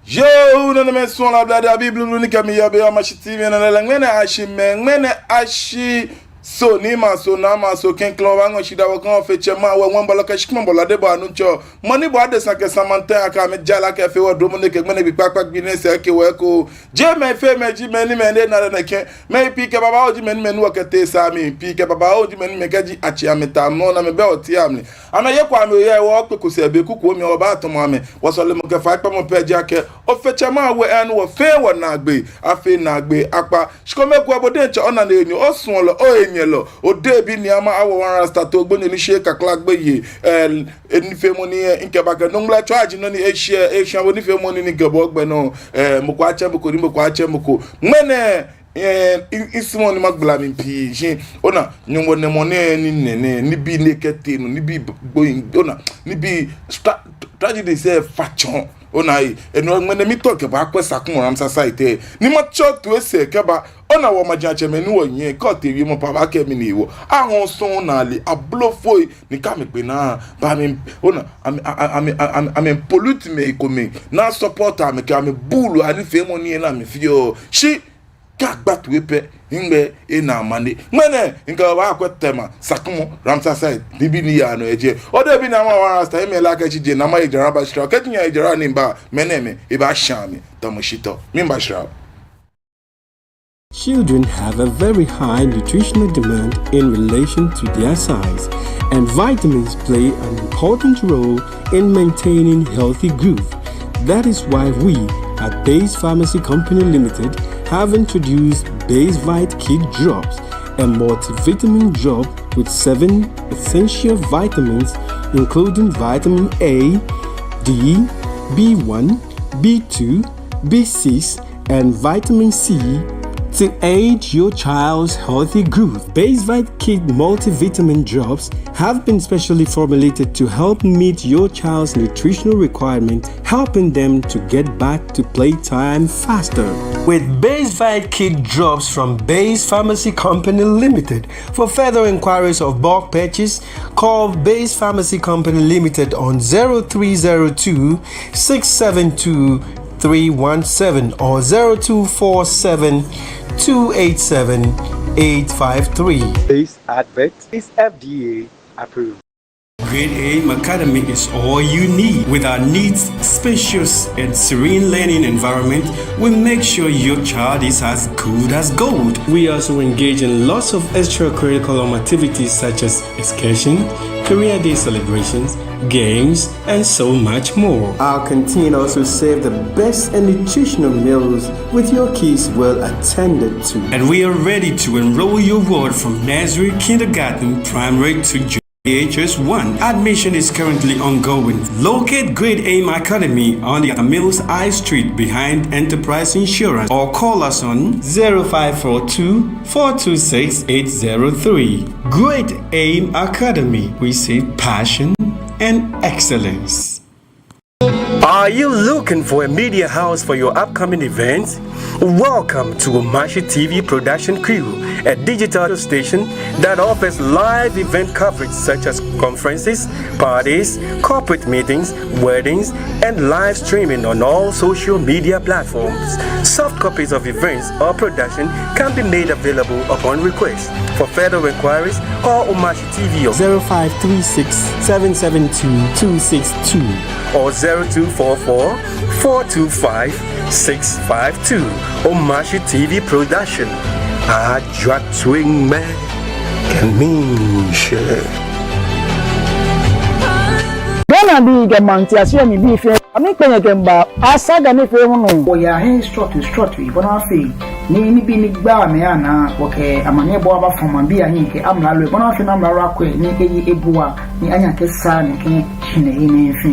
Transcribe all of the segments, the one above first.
Yo, no me son la blada Bible unika mi yabe amashi TV na la ngene ashi so ni ma so na ma so ken klon wa ngo shida wa kan fe chema wa wan baloka shikman bolade ba anu cho moni bo ade san ke samanta aka me jala ke fe wa do mo ne ke ngene bi pakpak bi ne se ke wa ko je me fe me ji me ni me ne na na ke me pi ke baba o ji me ni me wa ke te sa mi pi ke baba o ji me ni me ke ji achi ameta mo na me be o ti amni ana ye kwa me ye wo pe ko se be ku ko mi o ba to mo ame wo so le mo ke fa pa mo pe ja ke o fe chema we anu wo fe wo na gbe afi na gbe apa shiko me ku abode nche ona na eni o sun lo o lo o debi ni ama awo wan rasta to gbo ni she kakla gbe ye eni fe mo ni nke ba ke no ngla charge no ni e wo ni fe mo ni gbo gbe no mo ko ache mo ko ni mo ko ache mo ko mene isimo ni magbla mi pi je ona nyongo ne mo ne ni bi nekete no ni bi going ona ni bi tragedy say faction ona eno ngene mi talk ba kwesa kun ram society ni ma chok to ese keba ona wo ma janche me ni wo yin ko te wi mo pa ba ke mi ni wo ahun sun na le ablofoi ni ka me pe na ba mi ona am pollute me ko me na support am ke am bulu ani fe mo ni na me fio shi gagba to epe ngbe na mane mene nka wa akwetema sakumo ramsa side bibi ni ya no eje odo bi na ma wa sta eme la ka chije na ma ejara ba shira ketinya ejara ni ba meneme e ba shami tamushito mimba shira. Children have a very high nutritional demand in relation to their size, and vitamins play an important role in maintaining healthy growth. That is why we at Base Pharmacy Company Limited have introduced BaseVite Kid Drops, a multivitamin drop with 7 essential vitamins including vitamin A, D, B1, B2, B6, and vitamin C to aid your child's healthy growth. BaseVite Kid multivitamin drops have been specially formulated to help meet your child's nutritional requirements, helping them to get back to playtime faster. With BaseVite Kid drops from Base Pharmacy Company Limited. For further inquiries of bulk purchase, call Base Pharmacy Company Limited on 0302 672 317 or 0247 287 853. This advert is FDA approved. Grade A Academy is all you need. With our neat, spacious, and serene learning environment, we make sure your child is as good as gold. We also engage in lots of extracurricular activities such as excursion, career day celebrations, games, and so much more. Our canteen also serves the best and nutritional meals with your kids well attended to. And we are ready to enroll your ward from nursery, kindergarten, primary to HS1. Admission is currently ongoing. Locate Grade Aim Academy on the Mills High Street behind Enterprise Insurance or call us on 0542 426 803. Grade Aim Academy. We say passion and excellence. Are you looking for a media house for your upcoming events? Welcome to Omashi TV Production Crew, a digital station that offers live event coverage such as conferences, parties, corporate meetings, weddings, and live streaming on all social media platforms. Soft copies of events or production can be made available upon request. For further inquiries, call Omashi TV on 0536 772 262 or 0244 425 652. Omashi TV Production. Ajwa swing man can mean shit. Gana bi ge manti asia mi bi fe ami penye gemba asaga ni fe hunu o ya hen strut ibona fe ni bi ni gba me ana oke amane bo aba fama bi ayin ke amla lo ibona fe na amla akọ ni eyi ebuwa ni anya ke sa ni ke chine ni fe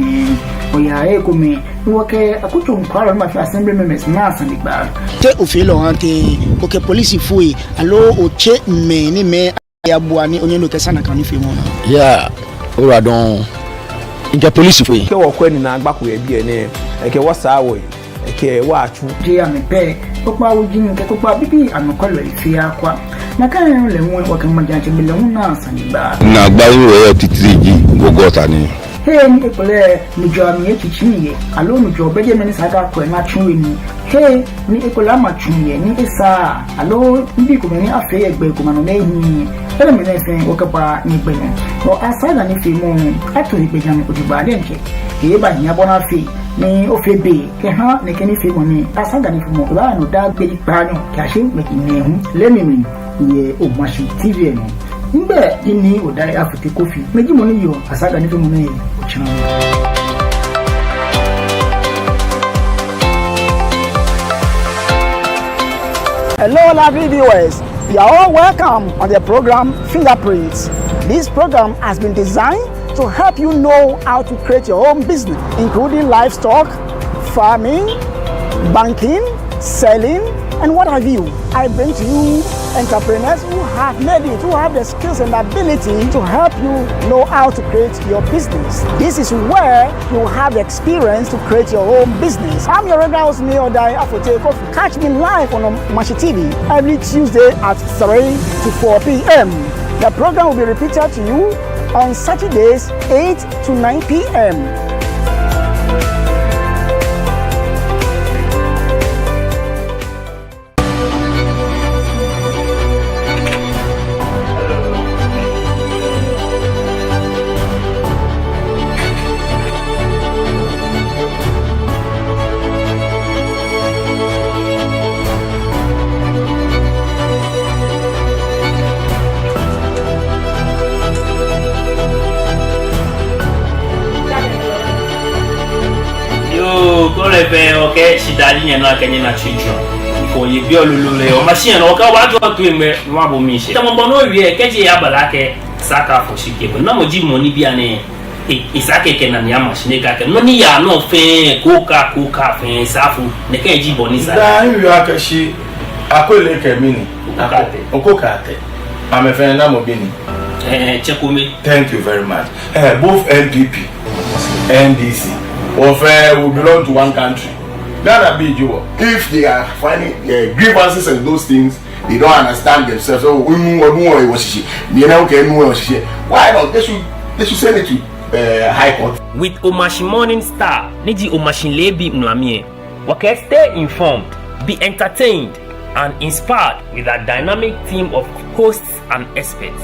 o ya e ko me woke akutu nkwaro ma fi assembly members na asan digba te ofilo ante oke police fui alo o che me ni me ya buani onye no ke sana kan ni fe mo na yeah ora don inja police fui ke wo kwani na agbako e bi ene ke wo sa wo ke wa atu je ame pe popa wujin ke popa bibi anokolo ifi akwa na kan le won wa kan majan che le won na sanba na gba yo titriji gogota ni hey ni ekole ni jo mi echichiye alo ni jo beje meni saga ko na chunwe ni hey ni ekola ma chunye ni isa alo mbi ko ni afe egbe ko manu lehin ele mi le sen o kapa ni gbe ni o asaga ni fi mu ato ipeja mi odigba denke e ba nya bona fi ni o fe be ke ha ni keni fi mu ni asaga ni fi mu ba no da gbe ipa ni ka se me ni hu le mi ye o ma shi tv no ngbe ini o dai afute kofi meji mo ni yo asaga ni fi mu ni o chana. Hello, lovely viewers. You are all welcome on the program Fingerprints. This program has been designed to help you know how to create your own business, including livestock, farming, banking, selling, and what have you. I bring to you entrepreneurs who have made it, who have the skills and ability to help you know how to create your business. This is where you have the experience to create your own business. I'm your regular host, Neo Dai Afote Kofi. Catch me live on Mashi TV every Tuesday at 3 to 4 p.m. The program will be repeated to you on Saturdays 8 to 9 p.m. Okay, she died in a Kenyan children. For you, be a lulu, or machine, or what you are doing, Mabo Mishi. The Mono, we catch a yabalake, Saka for she gave no more money be an Isake and Yamashnika, no near no fair, coca, Safu, the KG Bonisa. You are Kashi, Akoleke Mini, Okokate. I'm a fan of Bini. Chekumi. Thank you very much. Both NPP, NDC. Of will belong to one country. That be you. If they are finding grievances and those things, they don't understand themselves. So why not? They should send it to High Court. With Omashi Morning Star, Niji Omashi Lebi Mwamie, okay, stay informed, be entertained, and inspired with a dynamic team of hosts and experts.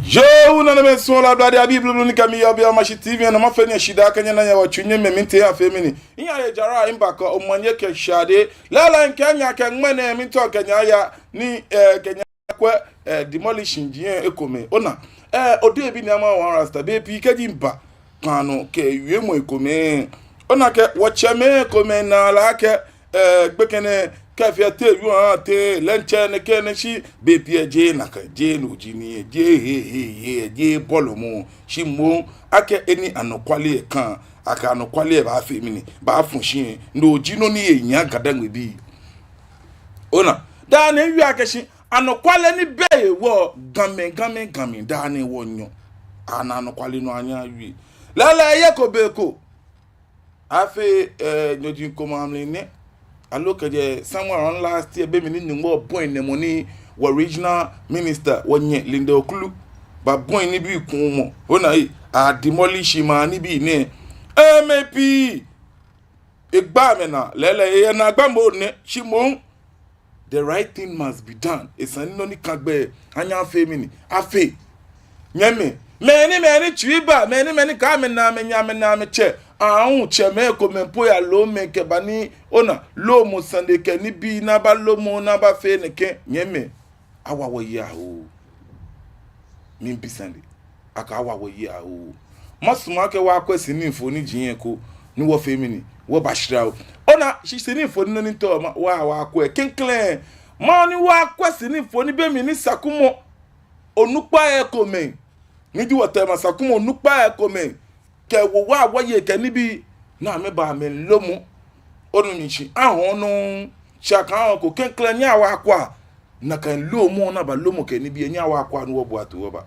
Yo, una me son la blade a Bible lunika mi yabe Mashi TV na mafanya shida kanya na ya wachunye meminte ya femini. Iya ye jara imbaka o manye ke shade. Lala nkanya ke ngmene minto kanya ya ni kenya kwa demolition jien ekome. Ona ode bi na ma wan rasta be pi keji mba. Kanu ke yemo ekome. Ona ke wachame ekome na la ke gbekene kafia te yu te lenche ne kene shi be pie je na ka je no jini je bolomo shi mo ake eni anokwale kan aka anokwale ba femini ba funshi no jino ni eyan gadan bi ona da na wi ake shi anokwale ni be wo gamen da na wonyo ana anokwale no anya wi lala ye ko be ko afi nyojin ko mamle ne I look at somewhere around last year, baby, in more point the money were regional minister one yet Linda Okulu, but point ni be kumo. When I demolish him and be ne MAP Igbamena, Lele, and Agbambo ne, Shimon. The right thing must be done. It's an only kagbe, Anya femini, Afe. Yeme, many chiba, many kamen na che. Cheme comme poya lo me ke bani ona lo mo sande ke ni bi na ba lo mo na ba fe ne ke nyeme awa wo ya o mi bi sande aka awa wo ya o masuma ke wa kwesi ni info ni jiyen ko ni wo fe mi ni wo ba shira o ona shi se ni info ni to wa ko e kinklen ma ni wa kwesi ni info ni be mi ni sakumo onukpa ekome nidi wotema sakuma onukpa ekome ke wo wa waye ke ni bi na me ba me lomo onu nchi ahonu chaka ko kenkle nya wa akwa na kan lomo na ba lomo ke ni bi nya wa akwa no wo atu wo ba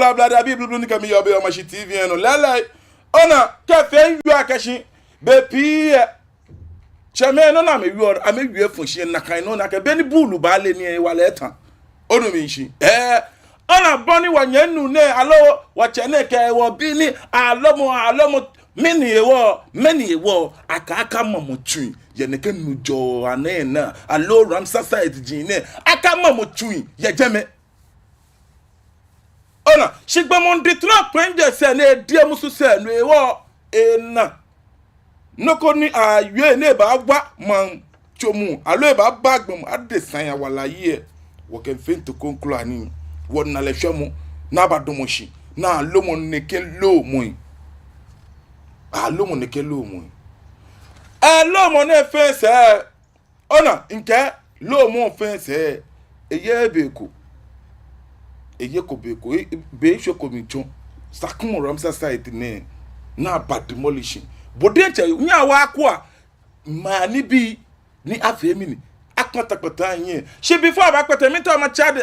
la blada Bible blue nika mi yobe o machi TV eno lala ona cafe yu akashi be pi cheme no na me yu ame yu funshi na kan no na ke be ni bulu ba le ni wale tan onu mi nshi ona boni wa nyanu ne alo wa chene ke wo bi ni alomo meni ewo aka mamotun ye ne ke nujo anena alo ram society jine aka mamotun ye jeme ona shigba mon ditro prenje se na die musu se no ewo ena noko ni aye ne ba gba man chomu alo e ba bagbom adesan ya walaye wo ken fin to conclude ani won na le hwemu na badomoshi na lomo neke lomo alomo neke lomo lomo na fense ona nke lomo fense eye beku eye ko beku be hwe komiton sakumo ram society ne na bad demolition bodenche nya wa akwa mani bi ni afemi ni akpatakpata yin she before abakpata mi to ma chad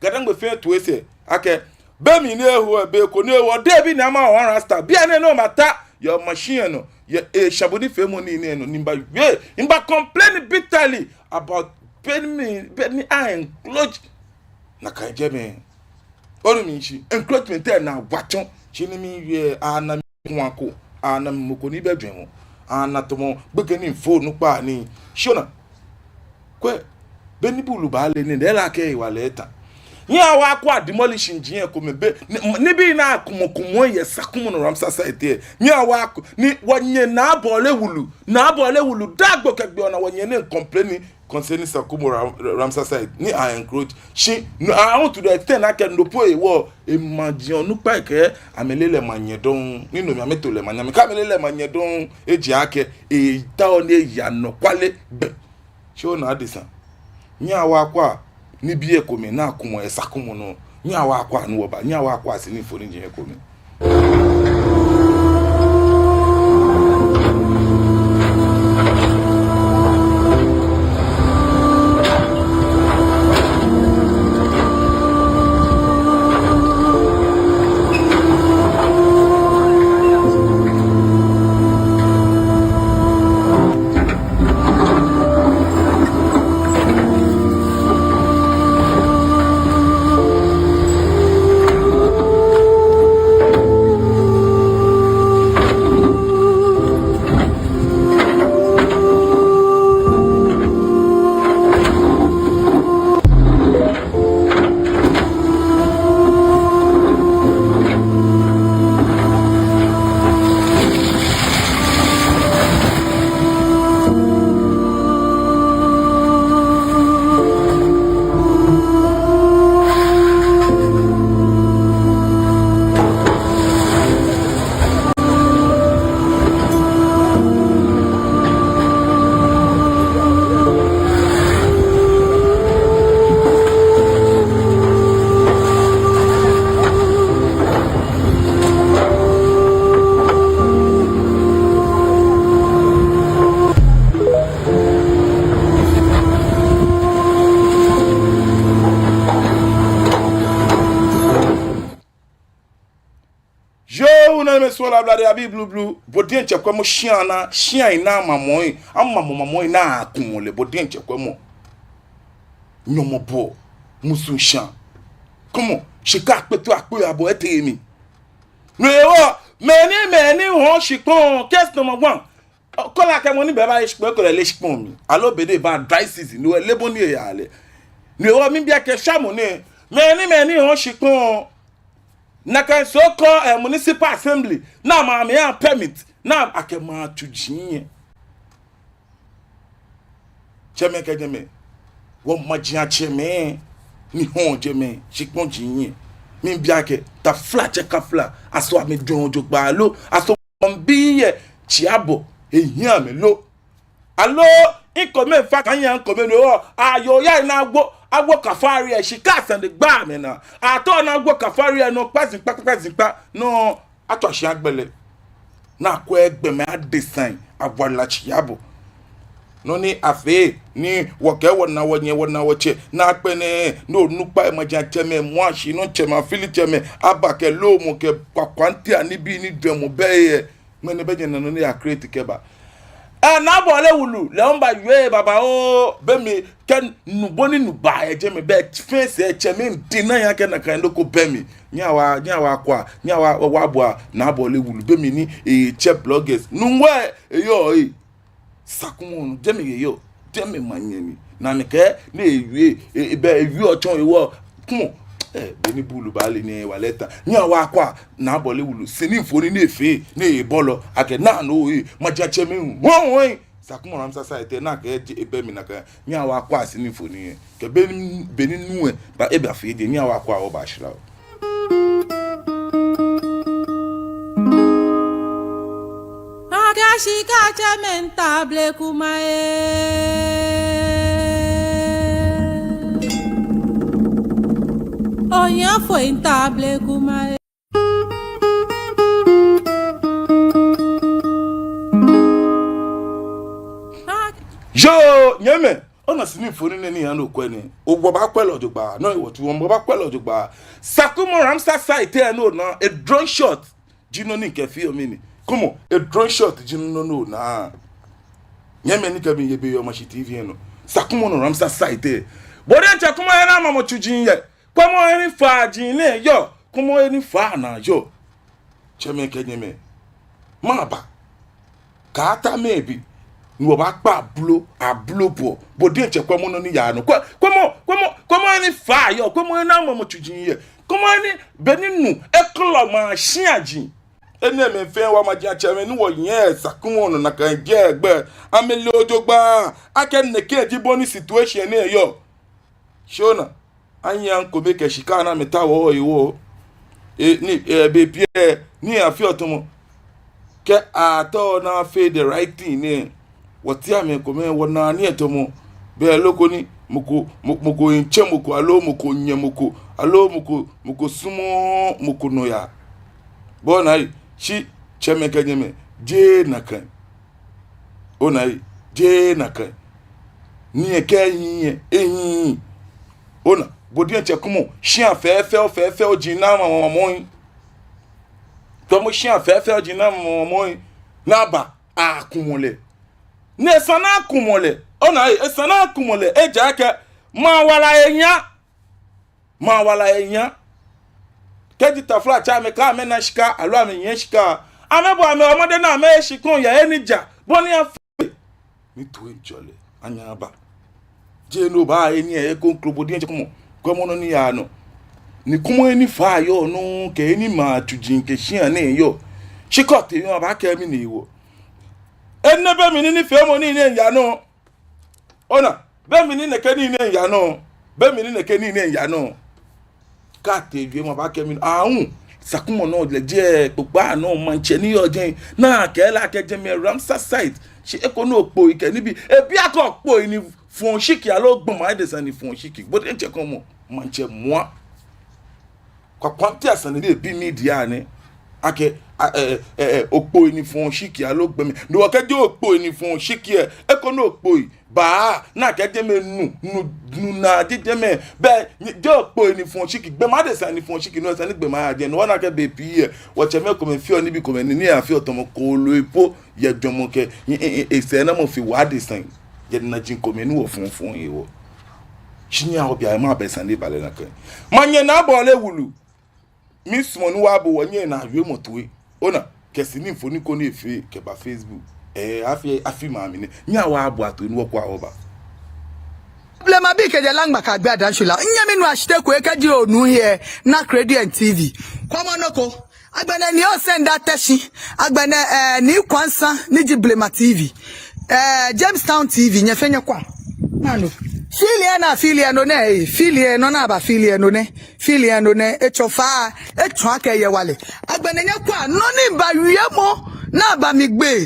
gadangbe fe to ese ake be mi ne ehu be ko ne ehu de bi na ma one rasta bi ane no mata your machine no your shabodi fe mo ni no nimba we imba complain bitterly about penny I encroach na kan je me onu mi shi encroachment na waton chini mi we ana kwako ana moko ni bedwen ana tomo begeni phone pa ni shona kwe beni bulu ba le ni de la ke wa leta nya wa kwa demolition engineer ko me be ni bi na akumokumo ye sakumo no Ramsar site nya wa ni wonye na abole wulu dagbo kegbe ona wonye ne complain concerning sakumo Ramsar site ni I encroach she no I want to the extent I can no po e wo imagine no pa ke amelele manyedon ni no mi ametole manyame ka amelele manyedon eji ake e ta oni ya no kwale be show na adisa nya wa kwa ni biye komi na akumo esakumo no nya wa kwa no ba nya wa kwa sini fo ni je komi la blade abi blue bodien chekwa mo shian na mamoi mamoi na akumole bodien chekwa mo nyomo bo musu shan komo shika petu apo abo etemi rewo meni ho shikon case number 1 kola ke mo ni beba shikon ko le shikon mi alo bede ba dry season no lebo ni e ale rewo mi bia ke shamo ne meni ho shikon na kan so call municipal assembly na ma me an permit na akema tujin cheme ke jeme wo majia cheme ni hon jeme shikpon jin mi bia ke ta fla cheka fla aso ame jonjo gba lo aso mbiye chiabo ehian me lo alo ikome fa kan yan kome no ayo ya na agbo kafari e shika san de gba me na ato na agbo kafari e no pazin pa no ato ahia agbele na ko egbe me adesign abwala chiabo no ni afe ni woke wona woche na pe ne no nupa e maja teme mo ashi no chema fili teme abake lo mo ke kwakwanti ani bi ni demo beye me ne beje na no ni create keba na bole wulu le on ba yue baba o be mi ken nuboni nuba eje me be face eche me dina ya ke na kan ko be mi nyawa kwa nyawa wabua na bole wulu be mi ni che bloggers nunwe eyo sakumo je me yo je me manyeni na me ke na ewie be ewie ochon ewo kumo beni bulu ba le ni waleta nyawa kwa na bole wulu sini foni na efe na ebolo ake na no maja cheme won sakumo Ramsar site na ke ebe mi na ka nyawa kwa sini foni ke beni nuwe ba ebe afi de nyawa kwa o ba shira Agashika chamentable kumae Oya foi intable kumae yo nyeme ona sini foni ne ni anu kwani ogbo ba kwelo jogba no iwo tu won ba kwelo jogba Sakumo Ramsar site no na a drone shot jino ni ke fi omi ni komo a drone shot jino no na nyeme ni ka bi yebe yo machi TV no Sakumo Ramsar site bode nche kuma yana mamo chujin ye kwamo eni fa jin le yo komo eni fa na yo cheme ke nyeme maba kata maybe no ba pa ablo po bodi enche kwamo no ni ya no kwamo ni fa yo kwamo na mama tujin ye kwamo ni beninu eklo ma shiaji ene me fe wa ma ja cheme ni wo yen sakumo no na kan je egbe amele ojogba aken ne ke di boni situation ne yo shona anya nko be ke shika na meta wo iwo ni be pie ni afi otomo ke ato na fe the right thing ne woti ame ko me wona ni etomo be loko ni muko inche muko alo muko nye muko alo muko sumo muko no ya bona shi cheme kenyeme je nakan ona je nakan ni ekeyin eyin ona bodi enche kumo shi afefe ojina mamo tomo shi afefe ojina mamo na ba akumole ne sana akumole ona sana akumole eja ke ma wala enya keji tafla cha me ka me na shika alo ame yen shika amebo ame omode na me shikun ya enija boni afi ni to enjole anya ba je no ba eni e kon klobodi enje komo no ni ya no ni kumo eni fa yo no ke eni ma tujin ke shian ne yo shikote yo ba ke mi ni wo enne be mi ni fe mo ni ne ya no ona be mi ni ne ke ni ne ya no be mi ni ne ke ni ne ya no kate bi mo ba ke mi ahun sakumo no le je popa no manche ni ojen na ke la ke je mi Ramsar site se eko no po ike ni bi ebi akọ po ni fun shiki alogbon ma de san ni fun shiki bo de nche kan mo manche moi kwa kwanti asan ni bi media ni ake opo ni fun shiki alogbon mi do ke je opo ni fun shiki eko no po ba na ke je me nu na je me be je opo ni fun shiki gbe ma de san ni fun shiki no san ni gbe ma je no na ke be pi wo che me ko me fi oni bi ko me ni afi otomo ko lo ipo ye jomo ke ese na mo fi wa de san ye na jin ko me ni wo fun ewo chinya obi ai ma be san ni bale na kan manye na bo le wulu mi sumo nu wa bo wonye na awe motoe ona kesi ni mfoni ko ni efe ke ba Facebook afi ma mi ni nya wa abo ato ni wo kwa oba problema bi ke je langba ka gba dan shula nya mi nu ashite ko e ka di onu here na Credient TV kwama noko agbana ni o send that teshi agbana ni kwansa ni Jiblema TV Jamestown TV nya fenye kwa nanu filia no ne filia no na ba filia no ne echofa echo akeye wale agbana nya kwa no ni ba wiemo na ba mi gbe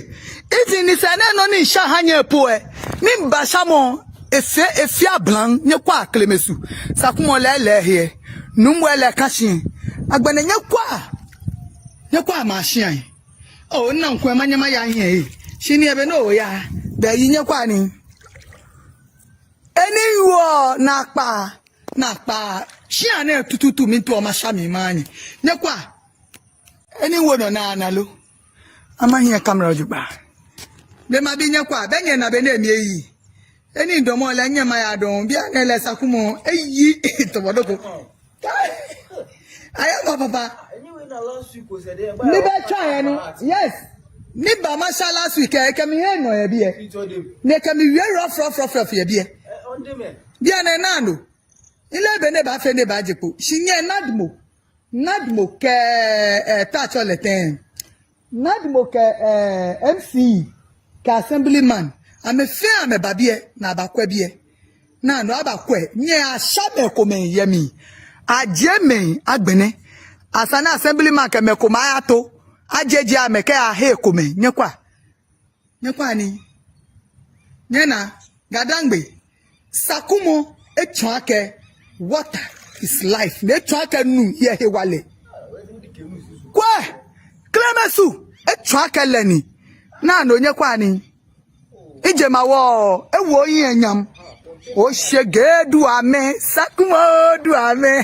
iti ni se ne no ni sha hanye po ni ba shamo efia blanc nya kwa klemesu sakumo lele here numwele kashin agbana nya kwa machine o na nkwa manyama ya here shini ebe no ya da yin kwa ni eni wo na pa shi ane tututu mi to ma sha mi mani nya kwa eni wo no na analo amahin camera ojugba be ma bi nya kwa be nye na be na mi eyi eni ndomo le nya ma ya don bi ane le sakumo eyi to bodoko ayo papa ni be try eni yes ni ba ma sha last week e kemi he no ye bi e ne kemi we rough ye bi e bi ane na no ile be ne ba fe ne ba jepo shinye nadmo ke touch all the time nadmo ke MC ka assemblyman ame fe ame ba bi e na ba kwa bi e na no aba kwa nye ashabe ko men yemi ajemen agbene asana assemblyman ke me ko ma ato ajeje ame ke a he ko men nyekwa ni nyena gadangbe sakumo echuake water is life echuake nu ye he wale kwa klemesu echuake leni na no nyekwa ni ijemawo ewo yin enyam o shegedu ame sakumo du ame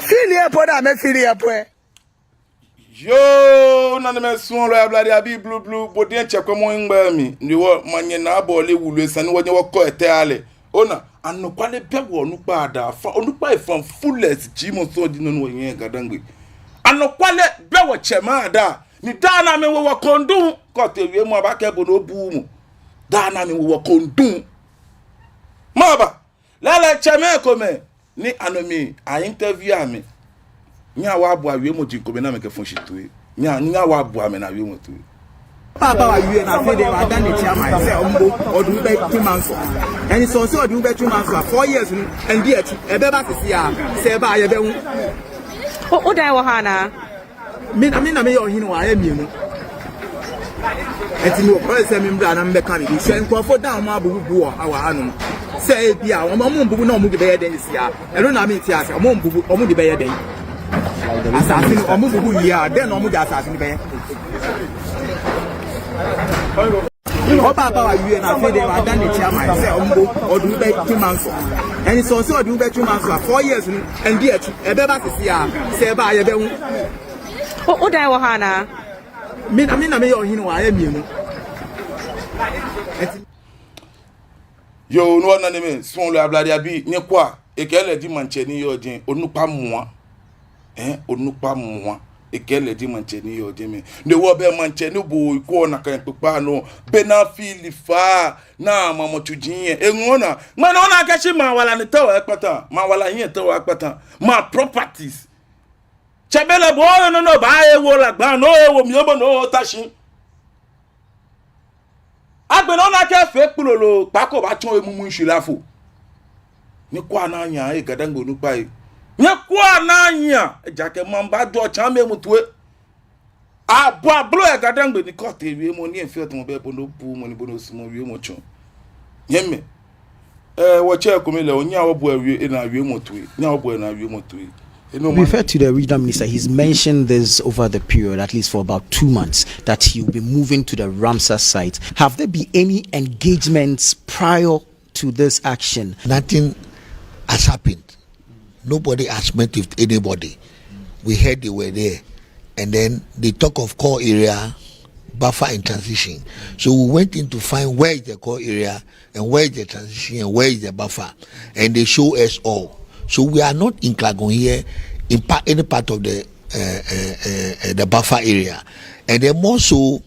filie poda me filie poe yo na me son lo ablade abi blue bodi enche kwemo ngba mi ni wo manye na abole wulu esani wo nye wo ko ete ale ona anokwale bewo onupa ada fa onupa ifan fullest ji mo so di no yen gadangbe anokwale bewo chema ada ni dana me wo kondun ko te wie mu abake bo no bu mu dana me wo kondun maba lele cheme ko me ni anomi a interview ame nya wa bo awie mu jinko me na me ke fon shitue nya wa bo ame na awie mu tu Papa wa you na fe dey wa dan the chairman say ombo odun be 2 months and so odun be 2 months 4 years and dey achi e be ba sisi a say ba ye be hu o dai wo ha na me na me yo hin wa ya mienu enti no ko say me mbra na mbe kan bi say nkofo down ma bubu awa anu say bi a o mo mbubu na o mu de be ye den si a e no na me ti ase o mo mbubu o mu de be ye den assassin o mu bubu ya den o mu de assassin be Papa wa you na fe dey wa dan the chairman say ombo odun be 2 months and so odun be 2 months 4 years and dey achi e be ba sisi a say ba ye be hu o dai wo ha na me na me yo hin wa ya mienu yo no na ne me son le ablade abi nye kwa ekele di mancheni yo din onupa moa onupa moa ekele di mancheni yo din me ne wo be mancheni bo ko na kan pepa no be na fili fa na mama tujin enwona ma na ona kachi ma wala ne tawo ekpata ma wala yin tawo ekpata ma properties chebele bo no ba ewo lagba no ewo mi obo no tashin agbe no na ke fe pulolo pako ba tun emumu nshilafo ni kwa na anya e gadangbo nupa e ni kwa na anya ejake mamba do chan me mutwe abo ablo e gadangbo ni kote wi mo ni enfe to mo be bono bu mo ni bono sumo wi mo chon yemme wo che ko me le onya wo bo awi e na wi mo twe nya wo bo na wi mo twe. Refer to the regional minister. He's mentioned this over the period, at least for about 2 months, that he'll be moving to the Ramsar site. Have there been any engagements prior to this action? Nothing has happened. Nobody has met with anybody. We heard they were there. And then they talk of core area, buffer and transition. So we went in to find where is the core area and where is the transition and where is the buffer. And they show us all. So we are not in Klagon here, in any part of the buffer area. And then more so,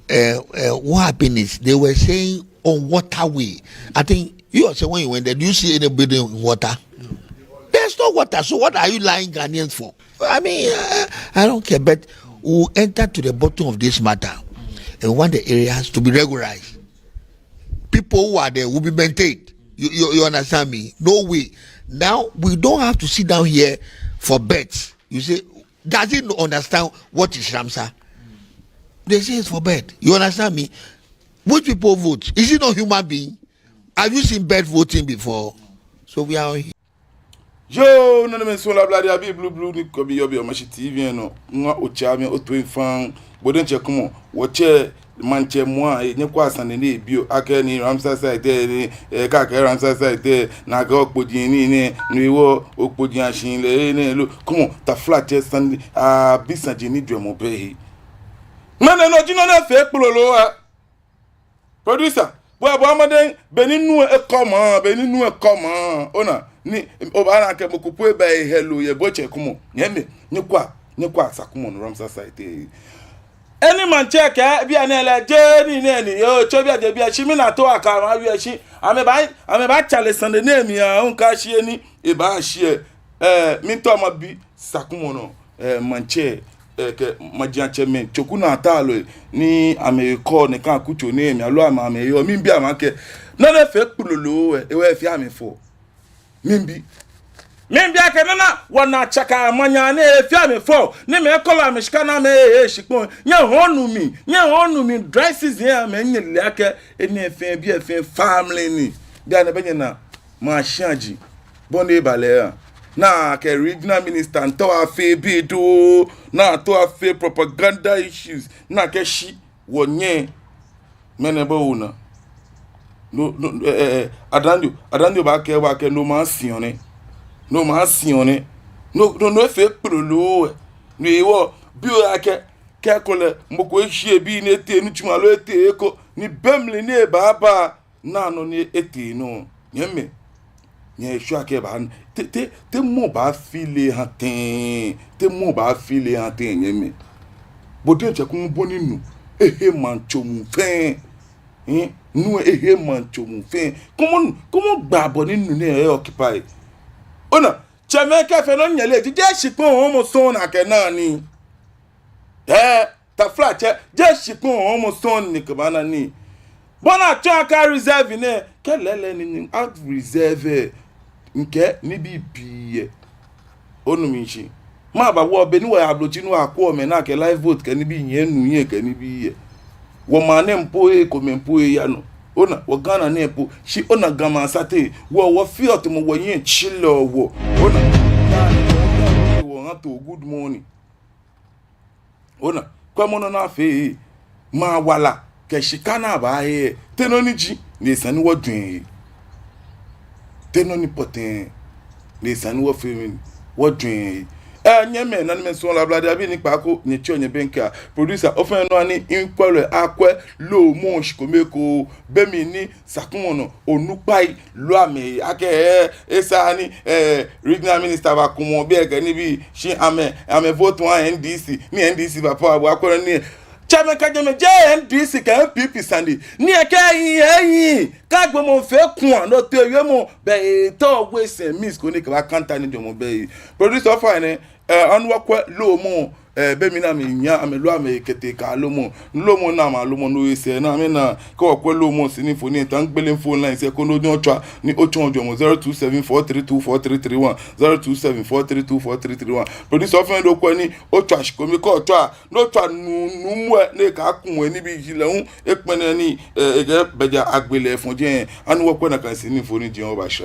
what happened is they were saying on waterway. I think you also when you went there, do you see any building in water? No. There's no water. So what are you lying Ghanaians for? I mean, I don't care. But we'll enter to the bottom of this matter and want the areas to be regularized. People who are there will be maintained. You understand me? No way. Now we don't have to sit down here for bets. You say, does he understand what is Ramsar? They say it's for bet. You understand me? Which people vote? Is he not human being? Have you seen bet voting before? So we are here. Yo, no me so la blade abi blue ni ko bi yo bi o machi TV no nwa o cha mi o to infan bodon che komo wo che manche moi e nye kwa san ni bio ake ni Ramsar site ni ka ke Ramsar site na ga opodin ni wo opodin ashin le ni lo komo ta flat san bisan je ni dwe mo be hi mane no jino na fe pololo producer bo amade beninu e come ona ni obara ke mokupu be hello ye bo che komo nyeme ni kwa sakumo no Ramsar site any man check bi anele je ni yo chobi ade bi achi mi na to akara wi achi ame ba chale sande name ya unka shi ni e ba shi mi to ma bi sakumo no manche ke majianche men choku na atalo ni ame ko ni kan kucho ni emi alo ame yo mi bi amake na le fe pulolo e we fi ame fo Mimbi ake nana wana chaka manya ne efiame fo ne me kola me shika na me shikpon nya honu mi dry season ya me nyele ake eni efen bi efen family ni bia na benye na ma shanji bone bale na ke regional minister nto afi bi do na to afi propaganda issues na ke shi wonye menebo una no adandio ba ke no man sione no ma sione no fe prolo ni wo bi o ake ke kole moko ehie bi ni ete ni tumalo ete eko ni bemli ni baba na no ni ete no nyeme nye ehsu ake ba te mo ba file hatin nyeme Bodin chekun boni nu. Ehe mancho mu fen. Nu ehe mancho mu fen. Comment baboni nu ne occupy. Ona, Chameka fe no nyele di je shipon homo son akena ni. Ta flat je shipon homo son ni kabana ni. Bona chaka reserve ne kelele ni out reserve nke ni bibiye. Onumishi. Ma ba wo be ni wa ablochi nu akwo me na ke live vote ke ni bi yen nu yen ke ni bi ye. Wo ma ne mpo ko me mpo ya no. Ona wo Ghana ne mpo shi ona gama sate wo fiot mo wo yen chilo wo. Ona wo ngato good morning. Ona kwa mono na fe ma wala ke shikana ba ye tenoni ji ne sani wo dwen. Tenoni poten ne sani wo fe wo dwen. Nyeme na me so la blade abi ni pako ni chi onye benka producer ofen no ani inkwele akwe lo mo shikomeko bemi ni sakumono onupai lo ame ake esa ni regional minister ba kumo bi ege ni bi shi ame vote one NDC ni NDC ba pa akwa ni chame ka jeme NDC ka MPP sandi ni eke yin ka gbo mo fe kun no te we mo be to we se miss ko ni ka kanta ni jomo be producer fine anwakwa lomo bemi na me nya amelu ame kete ka lomo na ma lomo no ese na me na ko okwe lomo sini phone tan gbele phone line se ko no ni otwa ni ojo 0274324331 0274324331 producer of endo ko ni otwa shikomi ko otwa no otwa nu mu ne ka kun ni bi jile hun epene ni ege beja agbele fun je anwakwa na kan sini phone je oba sha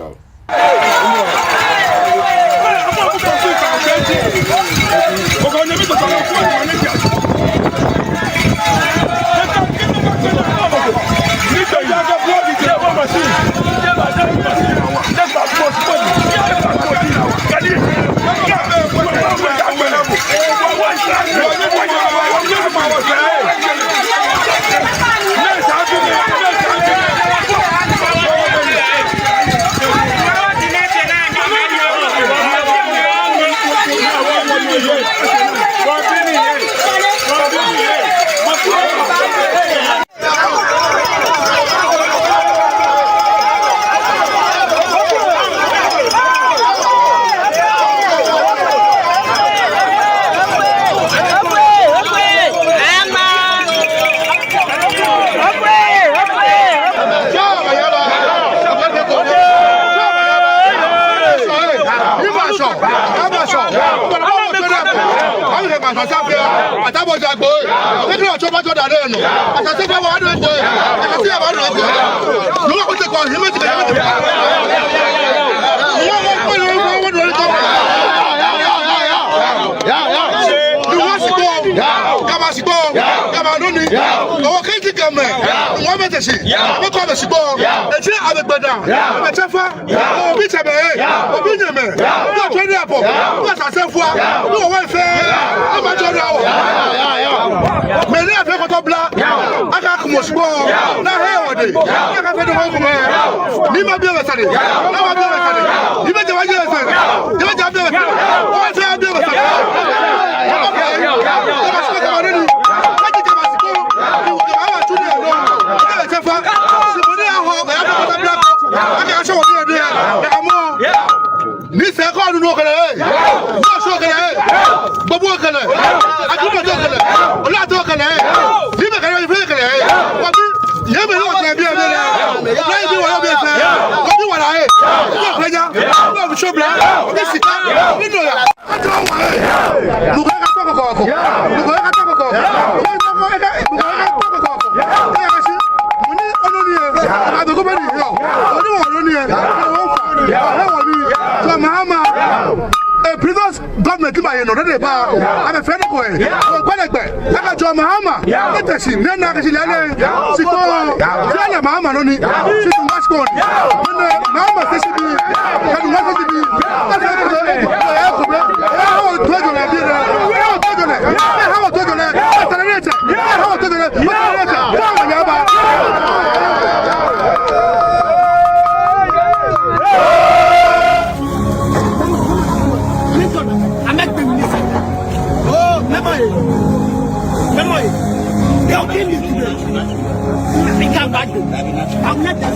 I'm not that.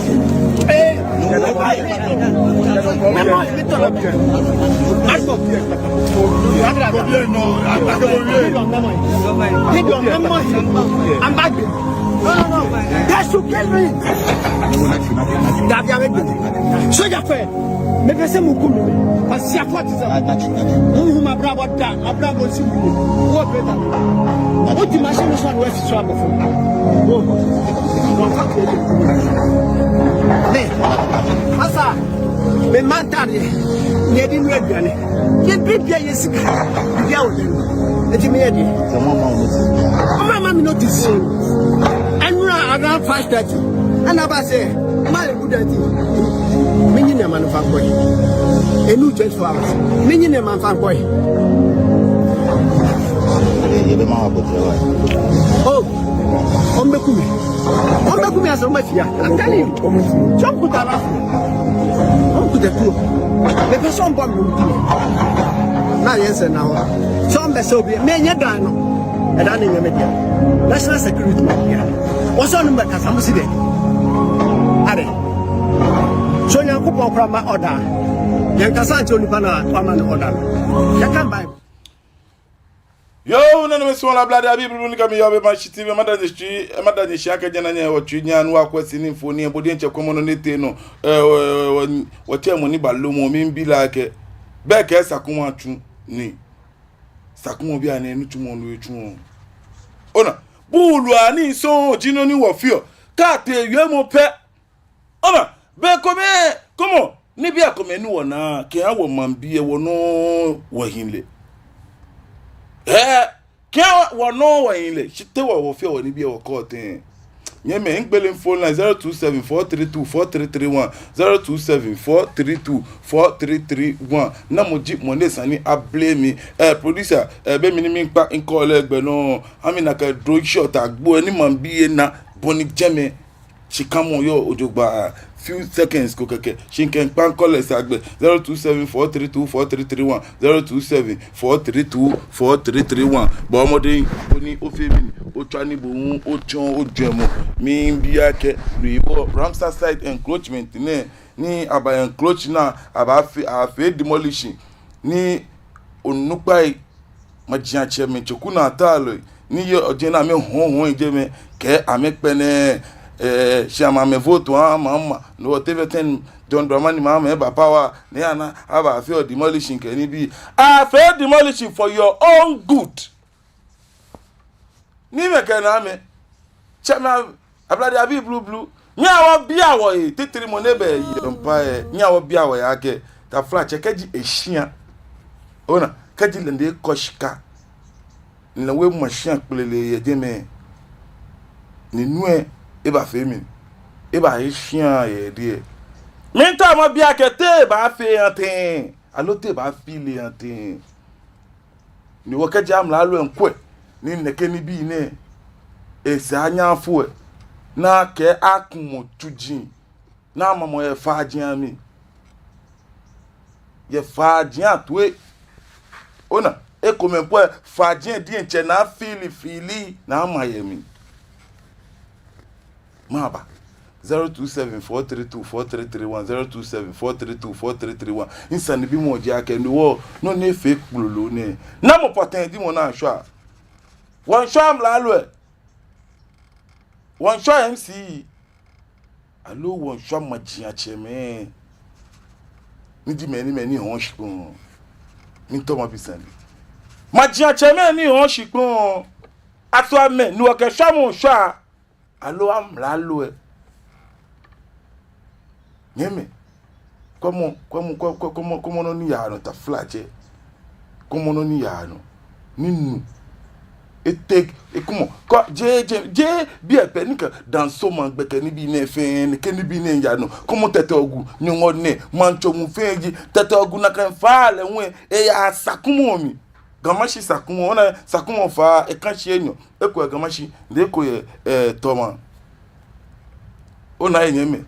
Hey, I'm back. No. That's to kill me. So your friend, maybe some mukulu. I see a what is that? My brother done. My brother was what better? What the machine is on West Trouble for? Asa, me mantade, ne di nwe duane. Ye bibia yesika. Bibia wo dem. Eti me yedi. Mama me notice. Anura around 5:30. And aba say, "My good daddy. Me ni na man fan boy. Enu 24 hours. Me ni na man fan boy." Oh, Ombekumi as Omafia. I'm telling you, jump to the last. Come to the two. The person bomb. Now, yes, and now. Some vessel be many done. And I need a media. National security. What's on the Casamuside? Are so young couple from my order. Young Casanto Lupana, woman order. You can buy. Yo, none of us want to blood. People will come here with my shitty mother. The street, Mother the Shaka Janania or Trinia and walk what's in for near Bodincha Commonity. No, what tell money by Lumo mean be like a back as Sakuma ni Sakuma be an end to Mon. Ona, Buluani so Gino knew of fear. Kate, you more pet. Ona, Become, come on, Nibia come no one now. Can I woman be a one no Wahimle? Can't one no way. She tell what will feel when you be a court. Yeah, me Belling phone line 027-432-4331 027-432-4331. Namo jeep money sani a blame me. Producer, be minimum back in call leg, but no, I mean like a drug shot. I go any man be na Bonnie Jemmy. She come on your Ojoba. Few seconds kokeke she can pan call us at 027-432-4331 027-432-4331 bomodin oni ofemi otwani bohun ochon odwemo mi biake riwo Ramsar site encroachment ni aba encroach na aba afi demolition ni onupai majian chairman chokuna atalo ni yo ojena me honhon ijeme ke amepene Shama me vote mama no TV10 John Dramani mama eba power ne ana aba feel demolishing can be feel demolishing for your own good ni me kana me chama ablade abi blue nya wo bia wo e titiri mo ne be yempa nya wo bia wo ya ke ta fla chekaji ehia ona kaji lende koshika na we machine pelele ye deme ni nue eba femi eba ehia ye die minta mo bia kete ba fe antin alote ba fili antin ni wo kaji amla lo enkwe ni neke ni bi ne esanya fo na ke akumo tujin na mamo ye faji ami ye faji atwe ona e come po faji di enche na fili na amayemi maba 027-432-4331 027-432-4331 insani bi mo je akenu wo no ne fake pulolo ne na mo poten di mo na sha won sha amla lo e won sha MC alo won sha majia cheme ni di meni hon shikun mi to mo bisani majia cheme ni hon shikun ato ame ni o ke sha mo sha alo amla lo e Yeme, como no ni yano ta flache, como no ni yano, ninu, take, como, je bi a penica, dans so man beke ni bi ne fen, ke ni bi ne yano, como tete ogu, nyongo ne, mancho mu fenji, tete ogu na kan fale, we, ya sakumo mi, gamashi sakumo, ona sakumo fa, kanshi enyo, ekwe gamashi, deko ye, toma, ona yeme,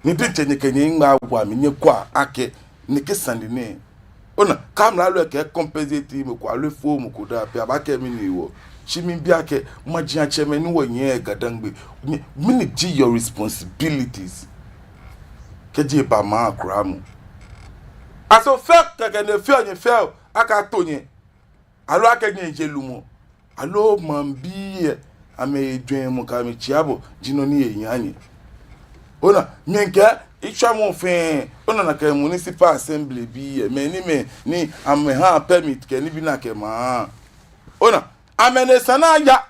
ni dite ni kenye ngba wa mi nye kwa ake ni kesandi ne ona kamla lo ke compensate me kwa le fo mu ko da pe abake mi ni wo Shimi biake majia chairman wo yen gadangbe. Mini ji your responsibilities. Keji ba ma kramu. Aso fek keke ne feel ni feel aka tonye. Alo aka nye jelumo. Alo mambi ame edwen mo ka me chiabo jino ni eyan. Ona nyenke itwa mo fen ona na ka municipal assembly bi me ni ame ha permit ke ni bi na ke ma. Ona amene sana ya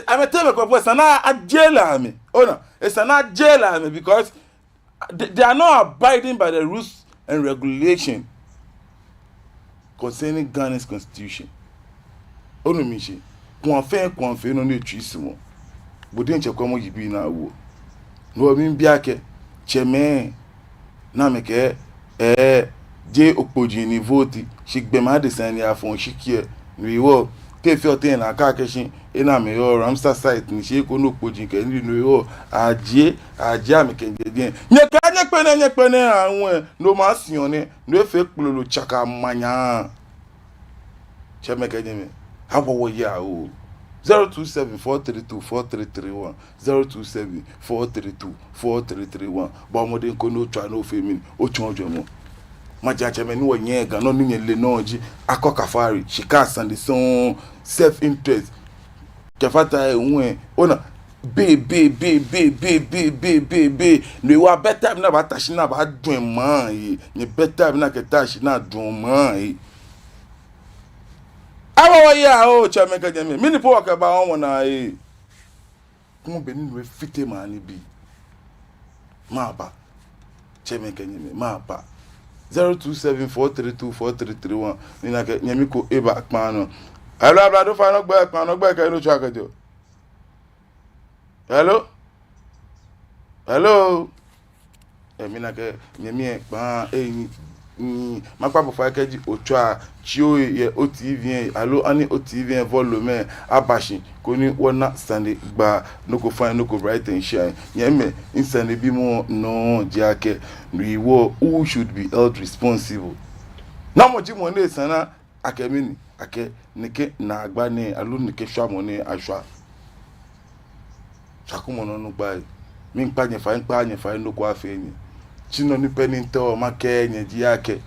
ameteme ko sana ajela me. Ona sana ajela me because they are not abiding by the rules and regulation concerning Ghana's constitution. Ono mishi kwa fe no ne twisi mo. Bodin che kwa mo yibi na wo. No mi biake cheme na meke je opoji ni vote shigbema de sani afon shikie ni wo ke fi oten na ka keshin ina me yo Ramsar site ni se ko no opoji ke ni no yo aje ameke je nye pene awon no ma siyon ni no fe pololo chaka manya cheme ke je me hawo ya o 027-432-4331 027-432-4331 ba mo de ko no twa no femin o chonjo mo ma jaje me ni wo yen gan no ni le no ji akokafari shika sande son self interest kefata ehun ona be no wa better na ba tashi na ba dun mo yi ni better na ke tashi na dun mo yi awo ya o chameka jeme mini po ka ba won na e kun be ni we fite ma ni bi ma ba chameka jeme ma ba 027-432-4331 ni na ke nyemi ko eba pa no hello ablado fa no gba pa no gba ka no chwa kajo hello mi na ke nyemi e pa e makwa bofa keji otwa chio ye OTV alo ani OTV volume abashi koni wona stand gba no go find no go write and share nyeme insane bi mo no jake riwo who should be held responsible na mo ji mo ne sana akemini ake neke na agba ni alo neke hwa mo ni ahwa chakumo no gba mi npa nye fa no ko afenyi chino ni peninte ma kenye ji yake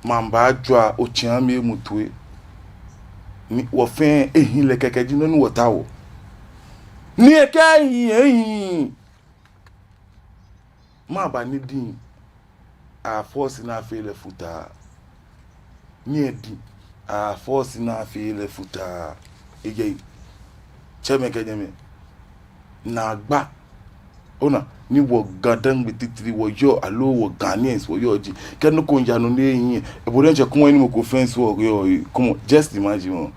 mamba ajwa ochiame mutwe ni wo fen ehin le keke jino ni wotawo ni eke ehin ma ba ni din a force na fele futa ni edi a force na fele futa ege cheme kenyeme na gba ona ni wo gadan bititiri wo yo alo wo Ghanaians wo yo ji kenu ko njanu ni yin e bo denche kun eni mo ko fence wo yo come just imagine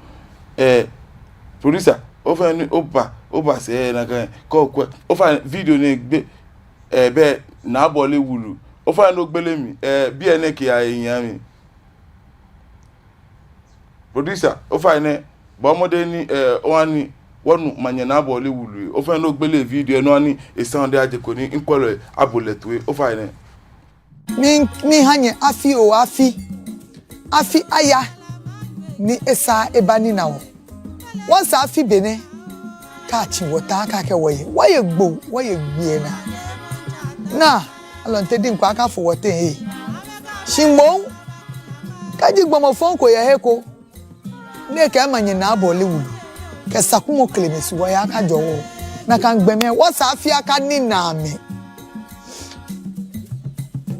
producer o fa ni oba se na kan ko o fa video ni gbe be na bole wulu o fa no gbele mi bi ene ki ayan mi producer o fa ni bo mo de ni o ani wonu manye na bole wulu o fa no gbele video no ani e sound aje ko ni nkwolo aboletwe o fa ni mi hanye afi aya ni esa ebani nawo once afi bene ka chi wota ka ke woye gbo woye gbie na alonte din kwa ka fo wote shimbo ka ji gbomo fon ko ye heko ne ka manye na bole wulu ke sakumo klemesu wo ya ka jowo na kan gbeme wo sa afia ka ni na me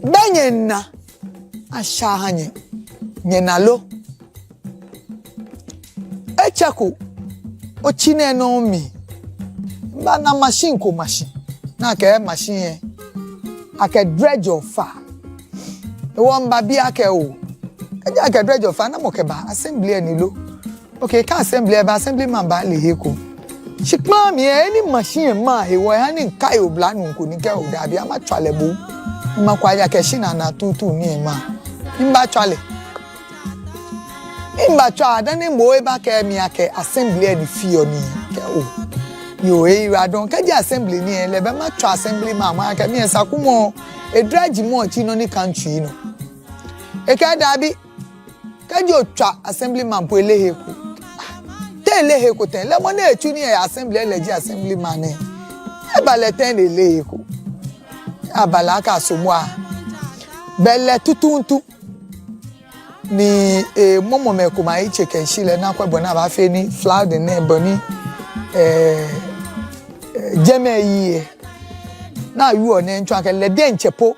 benyenna asha hanye nyenalo echako ochine no mi ba na machine ko machine na ke machine ake dredge ofa e won ba bi ake o ake dredge ofa na mo ke ba assembly ni lo okay ka assembly man ba le heko shikma mi any machine ma he wo ha ni kai obla nu ko ni ke o da bi ama twale bo ma kwa ya ke shina na tutu ni ma imba twale imba twa dani mo e ba ke mi ake assembly ni fi oni ke o yo e ra don ke je assembly ni e le be ma twa assembly man ma ke mi sakumo e dredge mo chi no ni country no e ke da bi ke je twa assembly man po ele heko le he ko ten le mo na etu ni assembly elegy assembly man e ba le ten le he ko abala ka so mo a bele tutuntu ni momo me ko mai chicken shile na kwa bona ba fe ni flour de ne boni jeme yi na you on en twa ke le de nchepo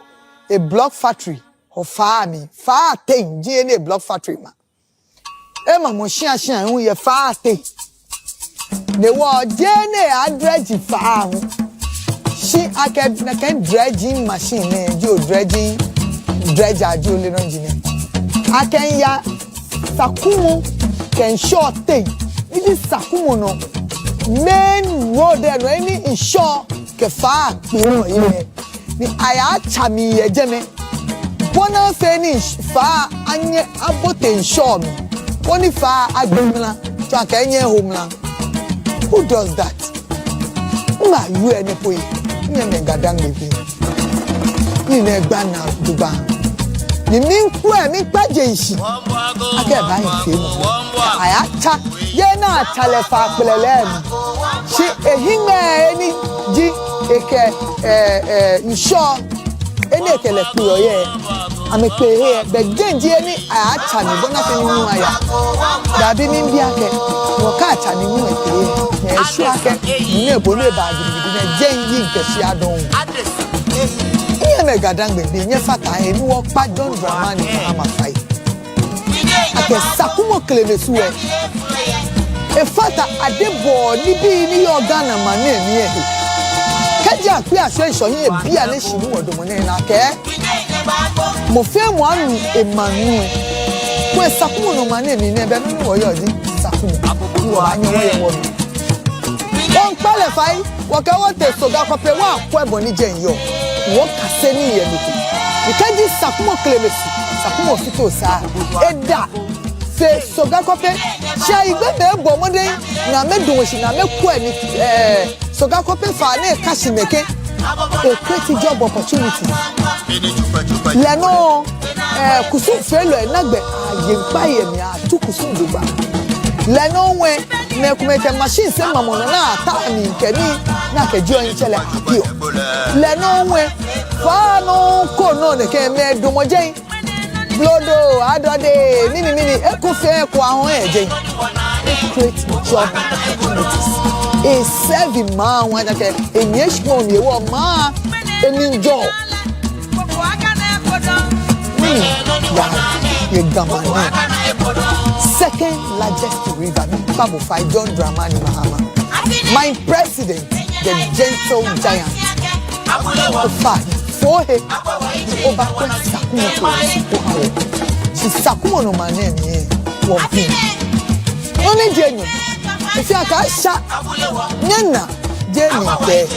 a block factory of farming far thing GNA block factory ma e ma mo shia hu ye far thing ne wo GNA address far hu shi aked na kan dredging machine ne jo dredging dredger jo le no engineer akenya sakumo can short thing this sakumo no main road there no any insure ke far no ile ni aya chami ejeme bona fe ni fa anye abote insure me oni fa agbemla to akenye homeland who does that ma you ene poyi ni me gadan lebi ni na gba na duba ni mi ku e mi paje isi ake ba ife mo aya cha ye na chale fa pelele mi si ehime eni ji eke insure eni ekele puro ye ame pe he be genji eni aya cha ni bona fe ni mu aya dabi mi bi ake wo ka cha ni mu ekele na esu ake ni ebo le ba gidi na genji nke si adon iye me gadan gbe bi nye fata e ni wo pa John Dramani ama fai ake sakumo klebe suwe e fata adebo ni bi ni organa mane ni e kaja pe ase isoyin e bia le shinu odomo ne na ke mo fe mo anu emanu ko sakumo no mane ni ne be no wo yo di sakumo wo anyo wo ye wo on pale fai wo ka wo te soga ko pe wa ko ebo ni je yo wo ka se ni ye ni kaji sakumo klebe su sakumo fito sa eda se soga kope sha igbe me bo mode na me don shi na me ko ani soga kope fa na cash meke e create job opportunity le no kusu felo e nagbe aye npa ye mi atu kusu dugba le no we me kumete machine se mamo na ata mi nkeni na ke jo yin chele apio le no we fa no ko no ne ke me do moje blodo adode nini ekufe ko ahun eje create job opportunities e serve ma won that enye shpo mi wo ma eni job ye gamane second largest river Babo Fai John Dramani Mahama my president the gentle giant Ofa fohe oba kwa sakumo ko si sakumo no mane ni wo bi oni jenyo si aka sha nyana jeni ke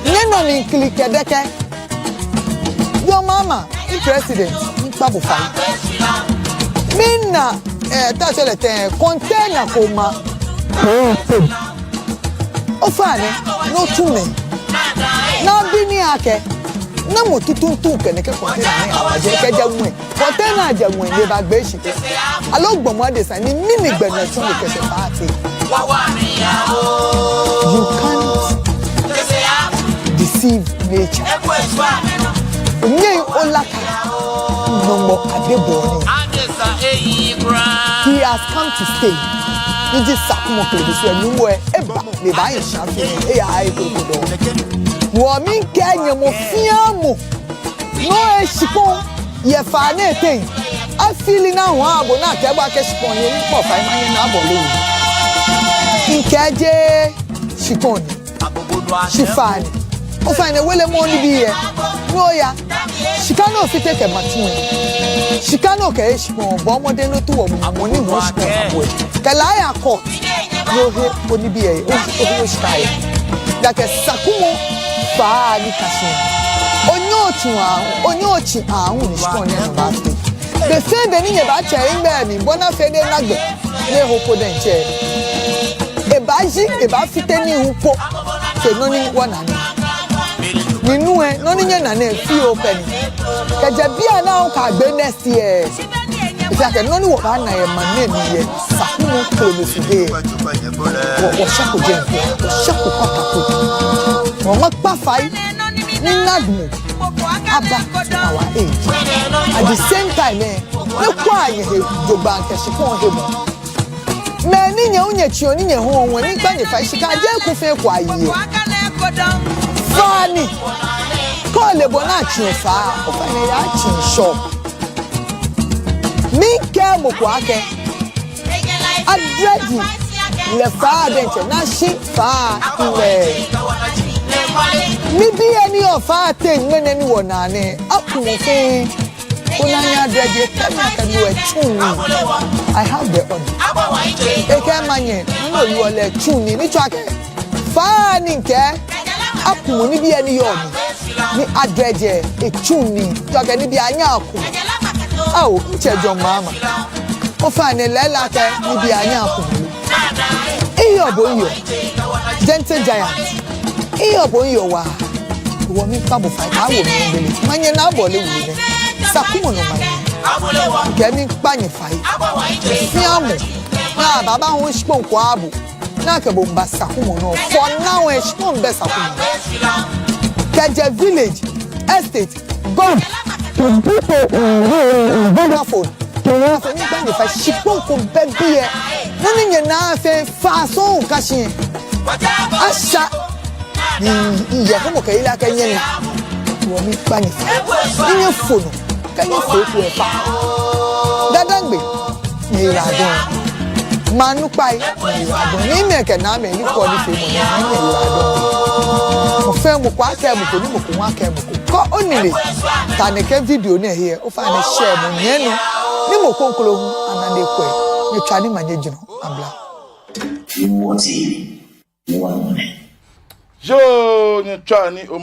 nyana ni klike deke your mama the president Babo Fai minna ta sele ten container ko ma ofa ne no tume na bi ni ake na mo tutuntu kene ke container ni abaje ke jamu container jamu ni ba gbe si alo gbomo de san ni mini gbena tun le kese party you can't deceive nature nye olaka nombo adeboni he has come to stay ni ji sakumo kele so enu wo eba le ba yin sha fi e ya ai to do wo mi kenye mo fiamu no e shipon ye fa na etein a fili na ho abo na ke gba ke shipon ni po fa manye na abo lo nkeje shipon shifani o fa ne wele mo ni bi ye no ya shikano fi take matun shikano ke shipon bo mode no to wo mo ni mo shipon abo ke la ya court no he oni bi ye o shkai da ke sakumo fa ni kasin onyochi ahun ni shikon ni ba se the same be ni ye ba che ngbe mi bona fede nagbe le hopo den che e ba fite ni hupo se no ni wana ni ninu e no ni na na fi open keje bia na o ka gbe next year ita ke no ni wo ba na ye ma na mi ye sakumo mu kolo sude wo shako jenko shako patako wo makpa fai ninadmu aba our age at the same time ne kwa ye joba nkeshiko hebo na ni nya unya chi ni nya ho won ni gba ni fa shika je ku fe kwa yi fani ko le bona chi fa o fa ne ya chi shop mi ke mo kwa ke adreadi le fa denche na shi fa ile mi bi eni o fa te ngene ni wona ne akun fe kunanya adreadi can you tune me I have the honor eke manye no you ole tune ni twake fa ni nke akun ni bi eni yo ni adreadi e tune ni twake ni bi anya akun awo nchejo mama o fa ne lela ke ni bi anya akun iyo boyo gentle giant iyo boyo wa wo mi pa bo fa ka wo mi ngele manye na bo le wu ne sakumo no manye ke mi pa ni fa fiamu na baba ho shpo ko abu na ke bo mba sakumo no for now e shpo mbe sakumo keje village estate god people Vodafone ni ba ni fa shpo ko bebie na ni nyana fe fa so kashin asha ni ya ko ke ila kenye na wo mi pa ni fa ni fono kenye fo ku e fa dadangbe ni radon manu pai ni radon ni me ke na me ni ko ni fe mo ni radon mo fe mo kwa ke mo ko ni mo ko wa ke mo ko onile ta ne ke video na here o fa na share mo nyenu ni mo konkolo hu anande kwe ni twa ni manye jino abla Jo ni twa ni o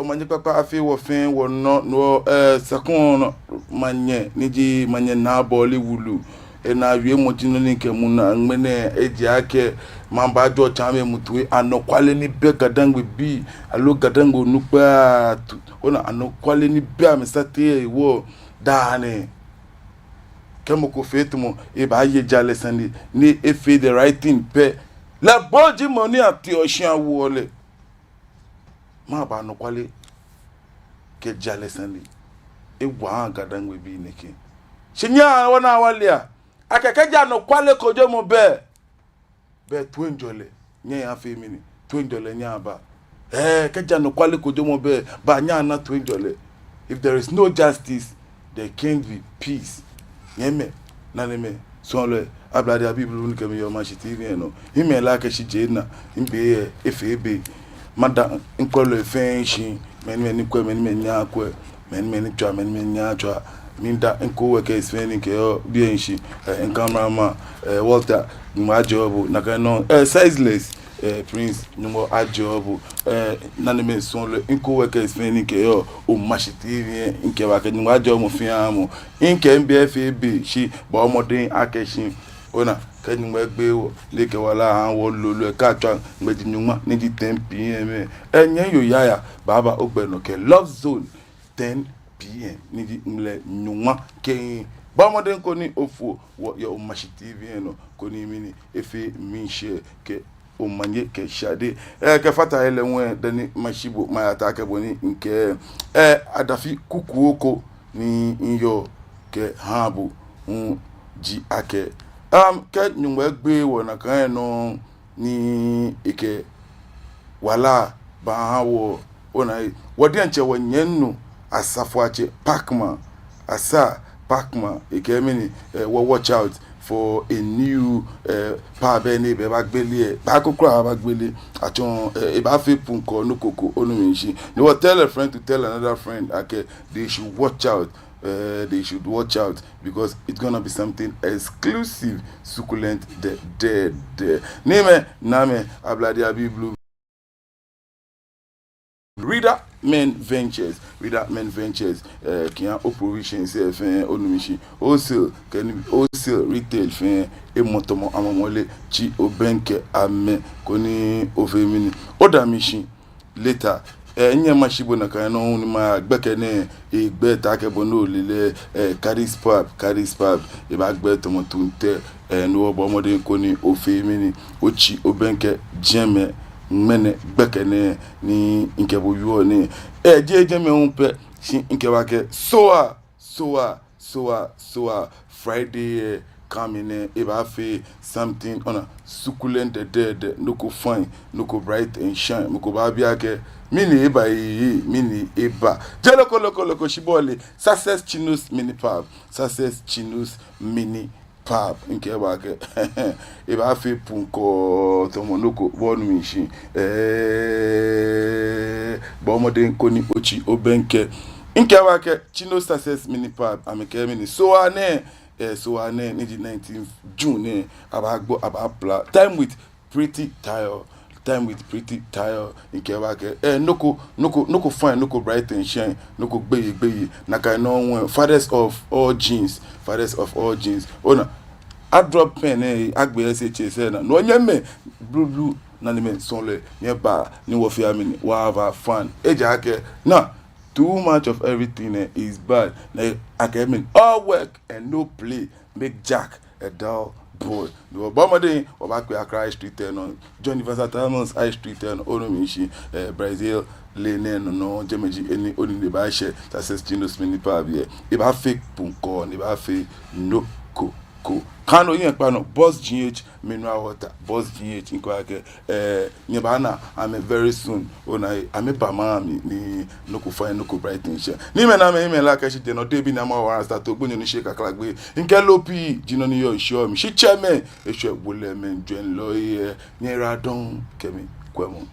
manye papa afi wo fin wo no sakon manye ni ji manye na boli wulu e na wie mo tinu ni ke mu na ngmene eji ake mamba jo chame mutwe anokwale ni be gadangwe bi alo gadango nupa ona anokwale ni be amsate wo dane kemo ko fetumo e ba ye jale sandi ni e fe the right thing pe la boji money ati oshan wole ma ba no kwale ke jale sandi e wa gadangwe bi neke shinya wana walia akakeja no kwale kojo mo be twenjole nye ya fe mini twenjole nya ba keja no kwale kojo mo be ba nya na twenjole. If there is no justice there can't be peace. Yeme naneme sonle ablade abibulu ni kemi yo machi TV no ime la ke shi jena imbe efebe mada nkolo efenshi menme ni kwe menme nya kwe menme ni twa menme nya twa minda nko weke isfeni ke yo bienshi enkamrama Walter ma job na kanon sizeless Prince numo ajobu naneme sonle nko weke isfeni ke yo o machi TV nke wa ke numo ajobu mo fiamu nke mbfb shi ba omodin akeshin ona kenu megbe wo leke wala an wo lolu e ka twa meji nyuma ni di 10 pm enyen yo yaya baba ogbeno ke Love Zone 10 pm ni di mle nyuma ke ba omodin ko ni ofu wo yo machi TV no ko ni mini efe minche ke o manye ke shade ke fata ele won dani mashibo ma atake boni nke adafi kukuoko ni inyo ke habu ji ake ke nyungwe gbe wona kan no ni ike wala ba hawo ona wodi anche wonyennu asafuache pakma asa pakma ike mini watch out for a new power bene be bagbele ba kokura bagbele aton e ba fe punko no koko onuminshi no what tell a friend to tell another friend okay they should watch out because it's gonna be something exclusive succulent dead name name abladi abiblu Reader Men Ventures kian operations fin onumishi wholesale retail fin e motomo amamole chi obenke ame koni ofemini oda mission later Nye mashibo na kan no ni ma gbeke ne egbe ta ke bono lele Caris pub e ba gbe tomo tunte no obo mode ko ni ofe mi ni ochi obenke jeme mene gbeke ne ni nke bo yo ni je me unpe shi nke wa ke soa Friday coming if I feel something on a succulent dead no go fine no go bright and shine no go babiake mini eba loko shibole success Chinus mini pub nke wake if I feel punko tomonoko one machine bomode koni ochi obenke nke wake Chino success mini pub ameke mini so ane in the 19th June about time with pretty tire in Kewake no fine no bright and shine no baby naka no fathers of all jeans ona I drop pen agbe SHS na no nyame blue na me sonle nyeba ni wo fi amini wa have fun ejake na too much of everything is bad. Like I mean, all work and no play make Jack a dull boy. No bomade or back where High Street on Johnny Vasatanos High Street on Onomishi, Brazil, Lene, no Jemeji, any only the Bashe, that says Chinos Mini Pavia. If I fake Punko, if I fake no co. Kano yen pano boss GH mineral water boss GH inkwake nyebana I'm very soon ona I'm bama ni no ko fine no ko bright nche ni me na me like she no dey bi na ma wa start to gbonyo ni shake aklagbe nke lopi jino ni yo show me she chairman e show bole men join lo ye nyera don kemi kwemo